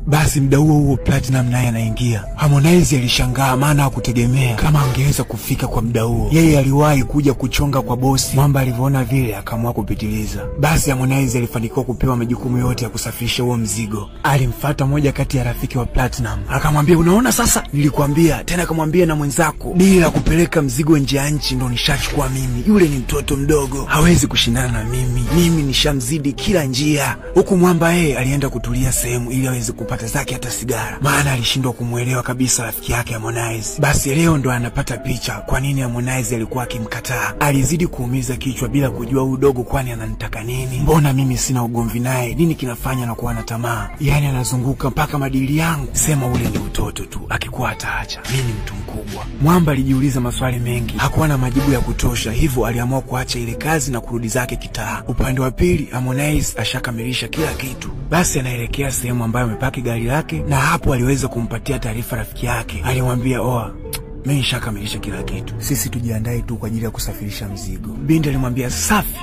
Basi muda huo Platinum naye anaingia. Harmonize alishangaa maana hakutegemea kama angeweza kufika kwa muda huo. Yeye aliwahi kuja kuchonga kwa bosi. Mwamba alivyoona vile akaamua kupitiliza. Basi Harmonize alifanikiwa kupewa majukumu yote ya kusafirisha huo mzigo. Alimfuata moja kati ya rafiki wa Platinum. Akamwambia, unaona sasa nilikwambia. Tena akamwambia na mwenzako, bila kupeleka mzigo nje ya nchi ndo nishachukua mimi. Yule ni mtoto mdogo, hawezi kushindana na mimi. Mimi nishamzidi kila njia. Huku Mwamba yeye alienda kutulia sehemu ili aweze kupata zake hata sigara. Maana alishindwa kumuelewa kabisa rafiki yake Harmonize. Basi leo ndo anapata picha kwa nini Harmonize alikuwa akimkataa. Alizidi kuumiza kichwa bila kujua udogo kwani ananitaka nini. Mbona mimi sina ugomvi naye? Nini kinafanya na kuwa na tamaa? Yaani anazunguka mpaka madili yangu. Sema ule ni utoto tu, akikuwa ataacha. Mimi ni mtu mkubwa. Mwamba alijiuliza maswali mengi, hakuwa na majibu ya kutosha, hivyo aliamua kuacha ile kazi na kurudi zake kitaa. Upande wa pili Harmonize ashakamilisha kila kitu. Basi anaelekea sehemu ambayo amepaki gari lake, na hapo aliweza kumpatia taarifa rafiki yake. Alimwambia, "Oa, mimi nishakamilisha kila kitu. Sisi tujiandae tu kwa ajili ya kusafirisha mzigo." Binti alimwambia, "Safi.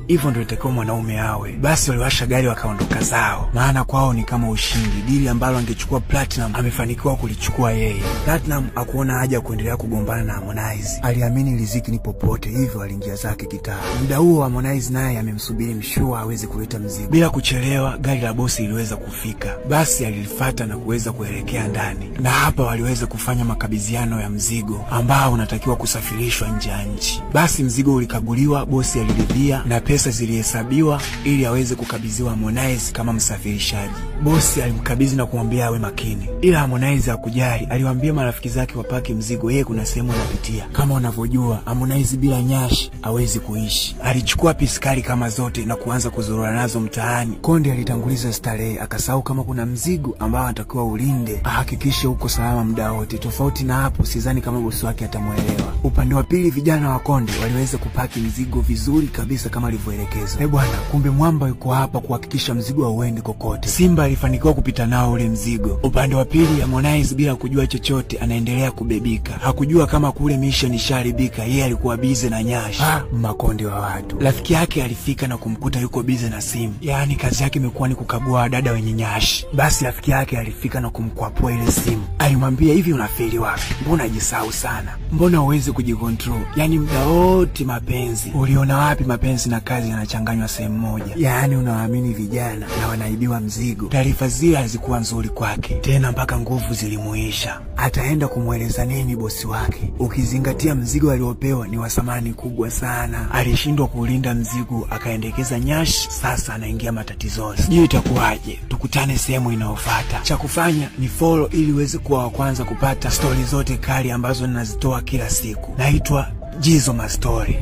Hivyo ndio itakuwa mwanaume awe." Basi waliwasha gari wakaondoka zao. Maana kwao ni kama ushindi. Dili ambalo angechukua Platinum amefanikiwa kulichukua yeye. Platinum hakuona haja kuendelea kugombana na Harmonize. Aliamini riziki ni popote, hivyo aliingia zake kitaa. Muda huo Harmonize naye amemsubiri mshua aweze kuleta mzigo. Bila kuchelewa gari la bosi iliweza kufika. Basi alilifuata na kuweza kuelekea ndani. Na hapa waliweza kufanya makabidhiano ya mzigo ambao unatakiwa kusafirishwa nje ya nchi. Basi mzigo ulikaguliwa, bosi aliridhia na pesa zilihesabiwa ili aweze kukabidhiwa Harmonize kama msafirishaji. Bosi alimkabidhi na kumwambia awe makini. Ila Harmonize hakujali, aliwaambia marafiki zake wapaki mzigo, yeye kuna sehemu anapitia. Kama unavyojua Harmonize bila nyashi hawezi kuishi. Alichukua piskari kama zote na kuanza kuzurura nazo mtaani. Konde alitanguliza starehe, akasahau kama kuna mzigo ambao anatakiwa ulinde, ahakikishe uko salama muda wote. Tofauti na hapo sidhani kama bosi wake atamuelewa. Upande wa pili vijana wa Konde waliweza kupaki mzigo vizuri kabisa kama alivyoelekezwa. Bwana, kumbe Mwamba yuko hapa kuhakikisha mzigo hauendi kokote. Simba alifanikiwa kupita nao ule mzigo. Upande wa pili Harmonize bila kujua chochote anaendelea kubebika. Hakujua kama kule mission isharibika, yeye alikuwa busy na nyashi. Makonde wa watu. Rafiki yake alifika na kumkuta yuko busy na simu. Yaani kazi yake imekuwa ni kukagua wadada wenye nyashi. Basi rafiki yake alifika na kumkwapua ile simu. Alimwambia, hivi unafeli wapi? Mbona unajisahau sana? Mbona uweze kujikontrol? Yaani muda wote mapenzi. Uliona wapi mapenzi na kazi yanachanganywa sehemu moja? Yaani unawaamini vijana na wanaibiwa mzigo. Taarifa zile hazikuwa nzuri kwake. Tena mpaka nguvu zilimuisha. Ataenda kumweleza nini bosi wake? Ukizingatia mzigo aliopewa ni wa thamani kubwa sana. Alishindwa kulinda mzigo, akaendekeza nyashi, sasa anaingia matatizoni. Sijui itakuwaje. Tukutane sehemu inayofuata. Cha kufanya ni follow ili uweze kuwa wa kwanza kupata stori zote kali ambazo ninazitoa kila siku. Naitwa Jizo Mastori.